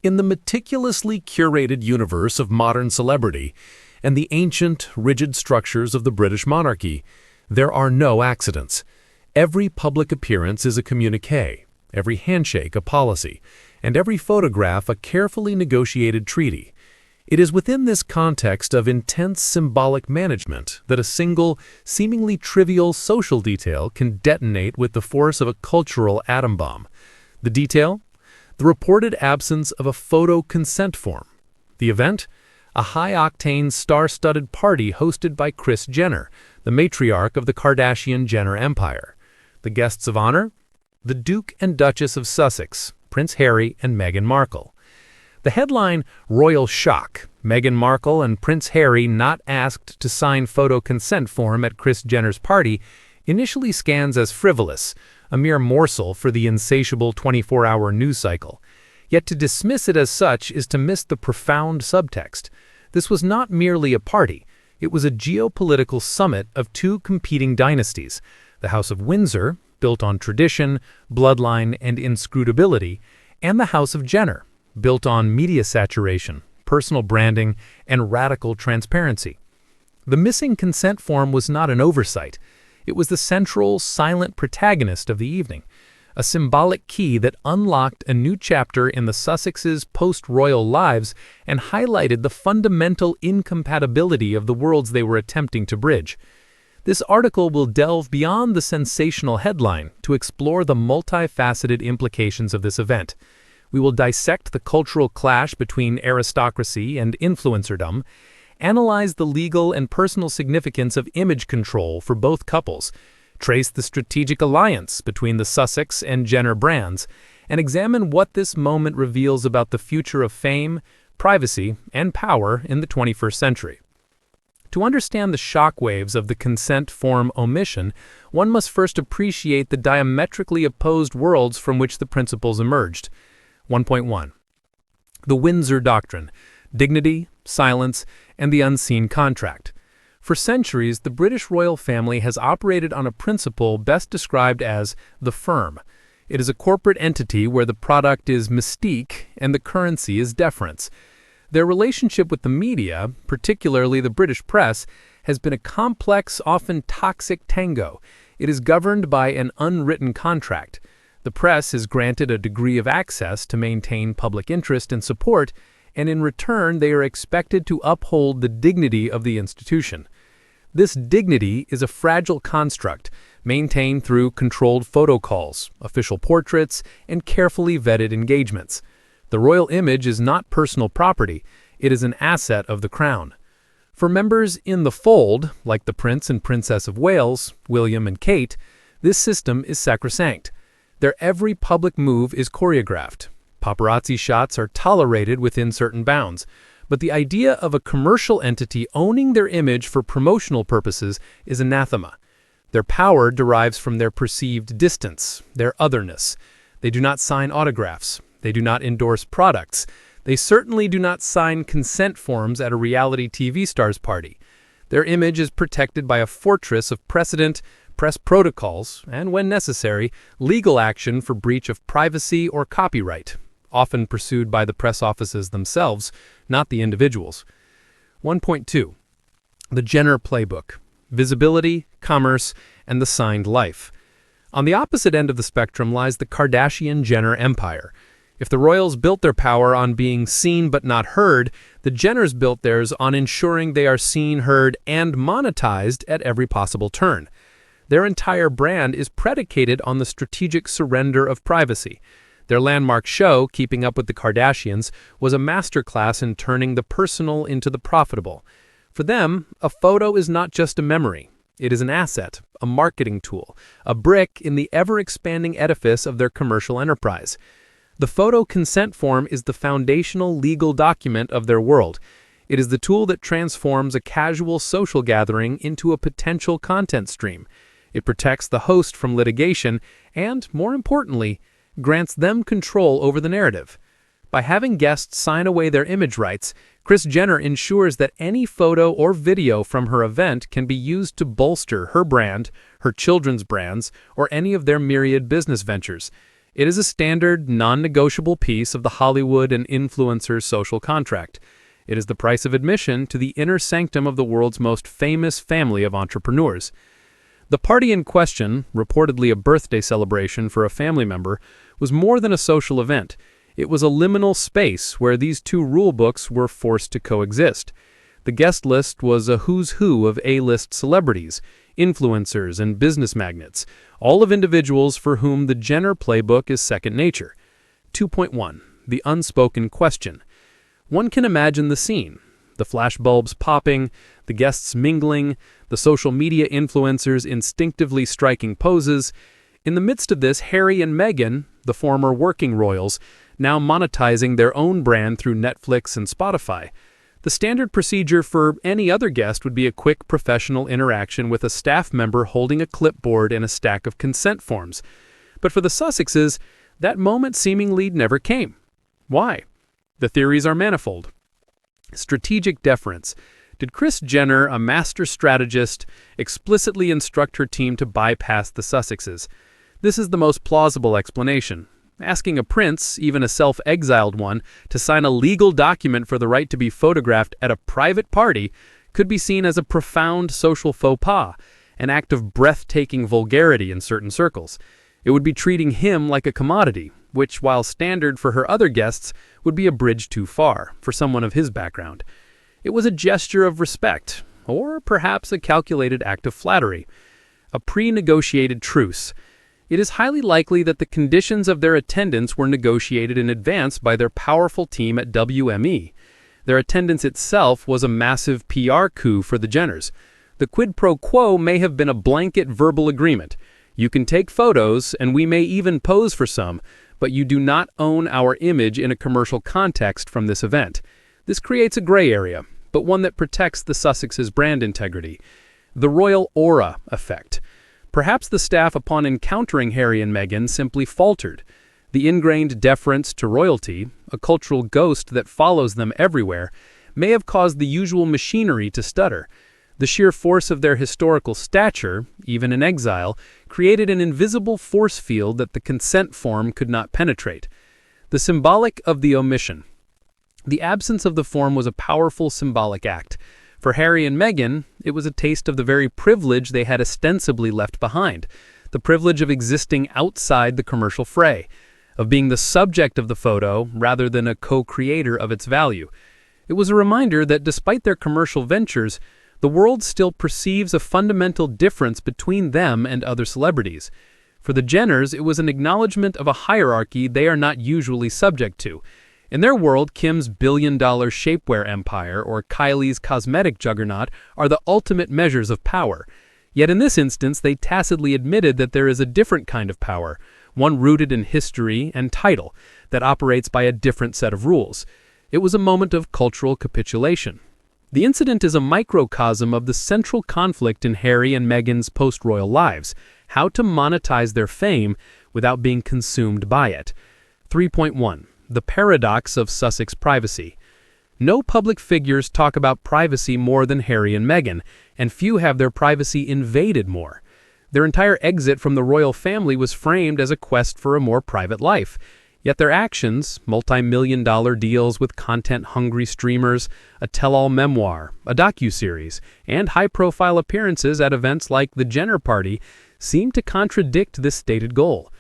In the meticulously curated universe of modern celebrity and the ancient, rigid structures of the British monarchy, there are no accidents. Every public appearance is a communiqué, every handshake a policy, and every photograph a carefully negotiated treaty. It is within this context of intense symbolic management that a single, seemingly trivial social detail can detonate with the force of a cultural atom bomb. The detail? The reported absence of a photo consent form. The event? A high-octane, star-studded party hosted by Kris Jenner, the matriarch of the Kardashian-Jenner empire. The guests of honor? The Duke and Duchess of Sussex, Prince Harry and Meghan Markle. The headline, "Royal Shock, Meghan Markle and Prince Harry not asked to sign photo consent form at Kris Jenner's party," initially scans as frivolous, a mere morsel for the insatiable 24-hour news cycle. Yet to dismiss it as such is to miss the profound subtext. This was not merely a party. It was a geopolitical summit of two competing dynasties, the House of Windsor, built on tradition, bloodline, and inscrutability, and the House of Jenner, built on media saturation, personal branding, and radical transparency. The missing consent form was not an oversight. It was the central, silent protagonist of the evening, a symbolic key that unlocked a new chapter in the Sussexes' post-royal lives and highlighted the fundamental incompatibility of the worlds they were attempting to bridge. This article will delve beyond the sensational headline to explore the multifaceted implications of this event. We will dissect the cultural clash between aristocracy and influencerdom, analyze the legal and personal significance of image control for both couples, trace the strategic alliance between the Sussex and Jenner brands, and examine what this moment reveals about the future of fame, privacy, and power in the 21st century. To understand the shockwaves of the consent form omission, one must first appreciate the diametrically opposed worlds from which the principles emerged. 1.1. The Windsor Doctrine: Dignity, Silence, and the Unseen Contract. For centuries, the British royal family has operated on a principle best described as the firm. It is a corporate entity where the product is mystique and the currency is deference. Their relationship with the media, particularly the British press, has been a complex, often toxic tango. It is governed by an unwritten contract. The press is granted a degree of access to maintain public interest and support, and in return they are expected to uphold the dignity of the institution. This dignity is a fragile construct, maintained through controlled photo calls, official portraits, and carefully vetted engagements. The royal image is not personal property, it is an asset of the crown. For members in the fold, like the Prince and Princess of Wales, William and Kate, this system is sacrosanct. Their every public move is choreographed. Paparazzi shots are tolerated within certain bounds, but the idea of a commercial entity owning their image for promotional purposes is anathema. Their power derives from their perceived distance, their otherness. They do not sign autographs. They do not endorse products. They certainly do not sign consent forms at a reality TV star's party. Their image is protected by a fortress of precedent, press protocols, and, when necessary, legal action for breach of privacy or copyright, often pursued by the press offices themselves, not the individuals. 1.2. The Jenner Playbook: Visibility, Commerce, and the Signed Life. On the opposite end of the spectrum lies the Kardashian-Jenner empire. If the royals built their power on being seen but not heard, the Jenners built theirs on ensuring they are seen, heard, and monetized at every possible turn. Their entire brand is predicated on the strategic surrender of privacy. Their landmark show, Keeping Up with the Kardashians, was a masterclass in turning the personal into the profitable. For them, a photo is not just a memory. It is an asset, a marketing tool, a brick in the ever-expanding edifice of their commercial enterprise. The photo consent form is the foundational legal document of their world. It is the tool that transforms a casual social gathering into a potential content stream. It protects the host from litigation and, more importantly, grants them control over the narrative. By having guests sign away their image rights, Kris Jenner ensures that any photo or video from her event can be used to bolster her brand, her children's brands, or any of their myriad business ventures. It is a standard, non-negotiable piece of the Hollywood and influencer's social contract. It is the price of admission to the inner sanctum of the world's most famous family of entrepreneurs. The party in question, reportedly a birthday celebration for a family member, was more than a social event. It was a liminal space where these two rulebooks were forced to coexist. The guest list was a who's who of A-list celebrities, influencers, and business magnates, all of individuals for whom the Jenner playbook is second nature. 2.1. The unspoken question. One can imagine the scene. The flashbulbs popping, the guests mingling, the social media influencers instinctively striking poses. In the midst of this, Harry and Meghan, the former working royals, now monetizing their own brand through Netflix and Spotify. The standard procedure for any other guest would be a quick professional interaction with a staff member holding a clipboard and a stack of consent forms. But for the Sussexes, that moment seemingly never came. Why? The theories are manifold. Strategic deference. Did Kris Jenner, a master strategist, explicitly instruct her team to bypass the Sussexes? This is the most plausible explanation. Asking a prince, even a self-exiled one, to sign a legal document for the right to be photographed at a private party could be seen as a profound social faux pas, an act of breathtaking vulgarity in certain circles. It would be treating him like a commodity, which, while standard for her other guests, would be a bridge too far for someone of his background. It was a gesture of respect, or perhaps a calculated act of flattery, a pre-negotiated truce. It is highly likely that the conditions of their attendance were negotiated in advance by their powerful team at WME. Their attendance itself was a massive PR coup for the Jenners. The quid pro quo may have been a blanket verbal agreement. You can take photos, and we may even pose for some, but you do not own our image in a commercial context from this event. This creates a gray area, but one that protects the Sussexes' brand integrity. The royal aura effect. Perhaps the staff, upon encountering Harry and Meghan, simply faltered. The ingrained deference to royalty, a cultural ghost that follows them everywhere, may have caused the usual machinery to stutter. The sheer force of their historical stature, even in exile, created an invisible force field that the consent form could not penetrate. The symbolic of the omission. The absence of the form was a powerful symbolic act. For Harry and Meghan, it was a taste of the very privilege they had ostensibly left behind, the privilege of existing outside the commercial fray, of being the subject of the photo rather than a co-creator of its value. It was a reminder that despite their commercial ventures, the world still perceives a fundamental difference between them and other celebrities. For the Jenners, it was an acknowledgement of a hierarchy they are not usually subject to. In their world, Kim's billion-dollar shapewear empire or Kylie's cosmetic juggernaut are the ultimate measures of power. Yet in this instance, they tacitly admitted that there is a different kind of power, one rooted in history and title, that operates by a different set of rules. It was a moment of cultural capitulation. The incident is a microcosm of the central conflict in Harry and Meghan's post-royal lives, how to monetize their fame without being consumed by it. 3.1. The paradox of Sussex privacy. No public figures talk about privacy more than Harry and Meghan, and few have their privacy invaded more. Their entire exit from the royal family was framed as a quest for a more private life. Yet their actions, multi-million-dollar deals with content-hungry streamers, a tell-all memoir, a docuseries, and high-profile appearances at events like the Jenner Party, seem to contradict this stated goal.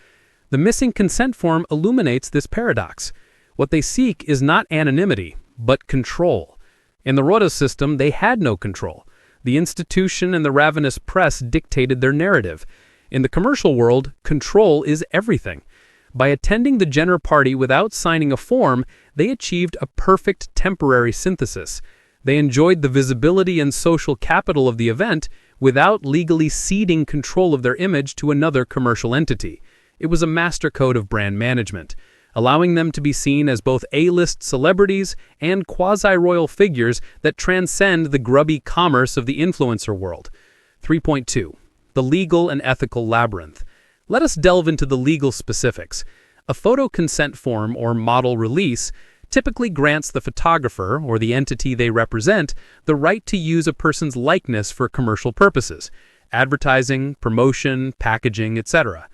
The missing consent form illuminates this paradox. What they seek is not anonymity, but control. In the royal system, they had no control. The institution and the ravenous press dictated their narrative. In the commercial world, control is everything. By attending the Jenner Party without signing a form, they achieved a perfect temporary synthesis. They enjoyed the visibility and social capital of the event without legally ceding control of their image to another commercial entity. It was a mastercode of brand management, allowing them to be seen as both A-list celebrities and quasi-royal figures that transcend the grubby commerce of the influencer world. 3.2. The legal and ethical labyrinth. Let us delve into the legal specifics. A photo consent form or model release typically grants the photographer or the entity they represent the right to use a person's likeness for commercial purposes, advertising, promotion, packaging, etc.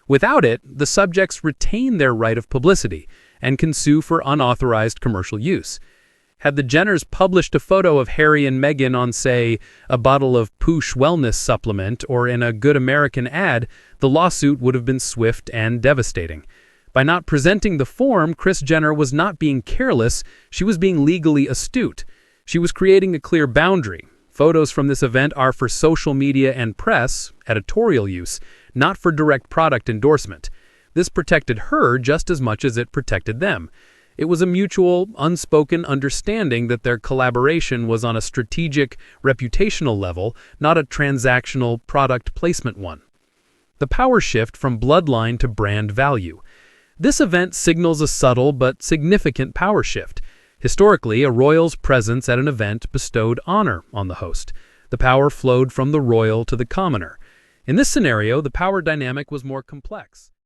Without it, the subjects retain their right of publicity and can sue for unauthorized commercial use. Had the Jenners published a photo of Harry and Meghan on, say, a bottle of Poosh wellness supplement or in a Good American ad, the lawsuit would have been swift and devastating. By not presenting the form, Kris Jenner was not being careless, she was being legally astute. She was creating a clear boundary. Photos from this event are for social media and press, editorial use, not for direct product endorsement. This protected her just as much as it protected them. It was a mutual, unspoken understanding that their collaboration was on a strategic, reputational level, not a transactional, product placement one. The power shift from bloodline to brand value. This event signals a subtle but significant power shift. Historically, a royal's presence at an event bestowed honor on the host. The power flowed from the royal to the commoner. In this scenario, the power dynamic was more complex.